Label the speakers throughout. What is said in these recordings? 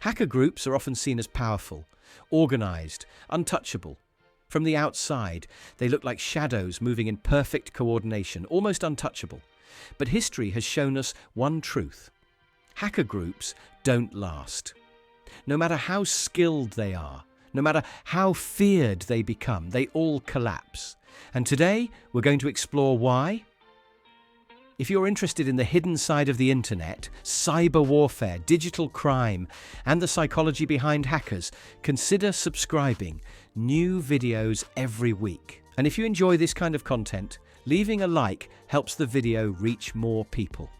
Speaker 1: Hacker groups are often seen as powerful, organized, untouchable. From the outside, they look like shadows moving in perfect coordination, almost untouchable. But history has shown us one truth. Hacker groups don't last. No matter how skilled they are, no matter how feared they become, they all collapse. And today, we're going to explore why. If you're interested in the hidden side of the internet, cyber warfare, digital crime, and the psychology behind hackers, consider subscribing. New videos every week. And if you enjoy this kind of content, leaving a like helps the video reach more people.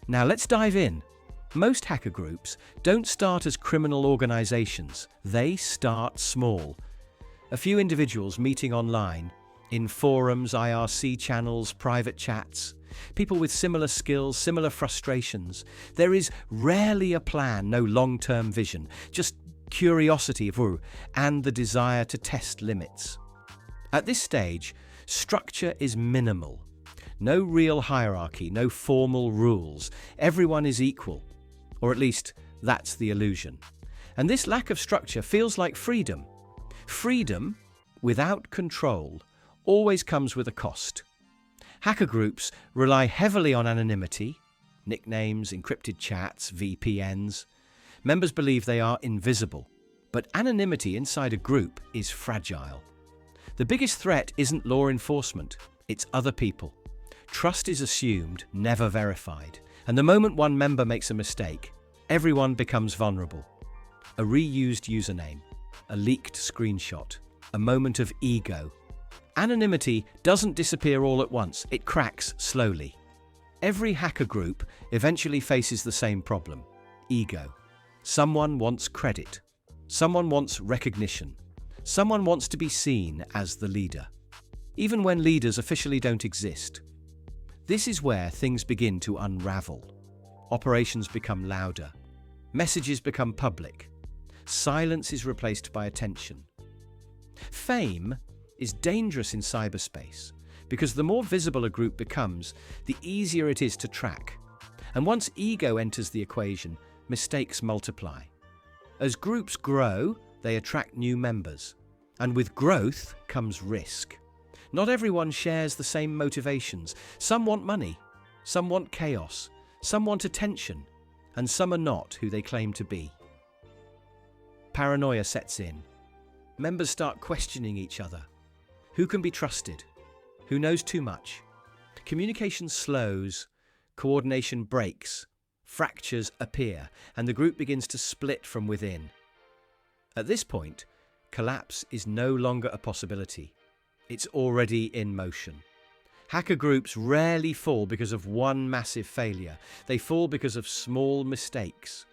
Speaker 1: Now let's dive in. Most hacker groups don't start as criminal organizations. They start small. A few individuals meeting online, in forums, IRC channels, private chats. People with similar skills, similar frustrations. There is rarely a plan, no long-term vision, just curiosity and the desire to test limits. At this stage, structure is minimal. No real hierarchy, no formal rules. Everyone is equal. Or at least, that's the illusion. And this lack of structure feels like freedom. Freedom, without control, always comes with a cost. Hacker groups rely heavily on anonymity, nicknames, encrypted chats, VPNs. Members believe they are invisible, but anonymity inside a group is fragile. The biggest threat isn't law enforcement, it's other people. Trust is assumed, never verified. And the moment one member makes a mistake, everyone becomes vulnerable. A reused username, a leaked screenshot, a moment of ego. Anonymity doesn't disappear all at once, it cracks slowly. Every hacker group eventually faces the same problem: ego. Someone wants credit. Someone wants recognition. Someone wants to be seen as the leader, even when leaders officially don't exist. This is where things begin to unravel. Operations become louder. Messages become public. Silence is replaced by attention. Fame is dangerous in cyberspace because the more visible a group becomes, the easier it is to track. And once ego enters the equation, mistakes multiply. As groups grow, they attract new members. And with growth comes risk. Not everyone shares the same motivations. Some want money, some want chaos, some want attention, and some are not who they claim to be. Paranoia sets in. Members start questioning each other. Who can be trusted? Who knows too much? Communication slows, coordination breaks, fractures appear, and the group begins to split from within. At this point, collapse is no longer a possibility. It's already in motion. Hacker groups rarely fall because of one massive failure. They fall because of small mistakes.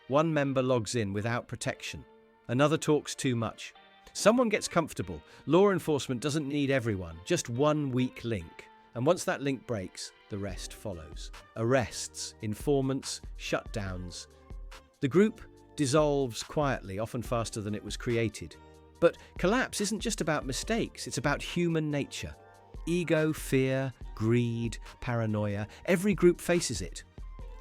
Speaker 1: One member logs in without protection. Another talks too much. Someone gets comfortable. Law enforcement doesn't need everyone, just one weak link. And once that link breaks, the rest follows. Arrests, informants, shutdowns. The group dissolves quietly, often faster than it was created. But collapse isn't just about mistakes, it's about human nature. Ego, fear, greed, paranoia, every group faces it.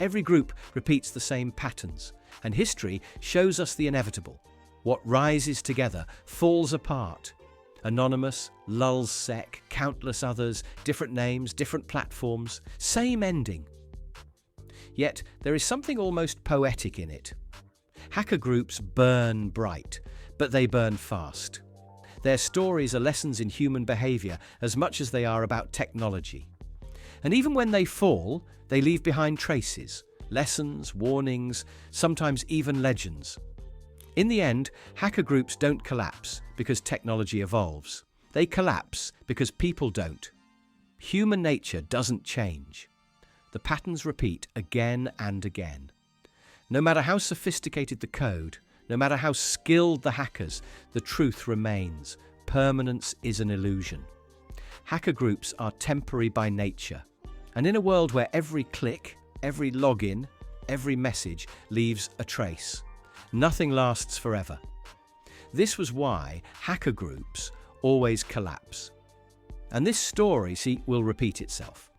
Speaker 1: Every group repeats the same patterns, and history shows us the inevitable. What rises together falls apart. Anonymous, lulls sec, countless others, different names, different platforms, same ending. Yet there is something almost poetic in it. Hacker groups burn bright, but they burn fast. Their stories are lessons in human behavior as much as they are about technology. And even when they fall, they leave behind traces, lessons, warnings, sometimes even legends. In the end, hacker groups don't collapse because technology evolves. They collapse because people don't. Human nature doesn't change. The patterns repeat again and again. No matter how sophisticated the code, no matter how skilled the hackers, the truth remains. Permanence is an illusion. Hacker groups are temporary by nature. And in a world where every click, every login, every message leaves a trace, nothing lasts forever. This was why hacker groups always collapse. And this story, will repeat itself.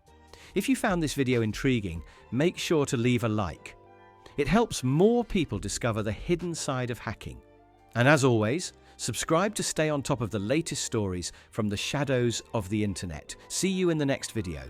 Speaker 1: If you found this video intriguing, make sure to leave a like. It helps more people discover the hidden side of hacking. And as always, subscribe to stay on top of the latest stories from the shadows of the internet. See you in the next video.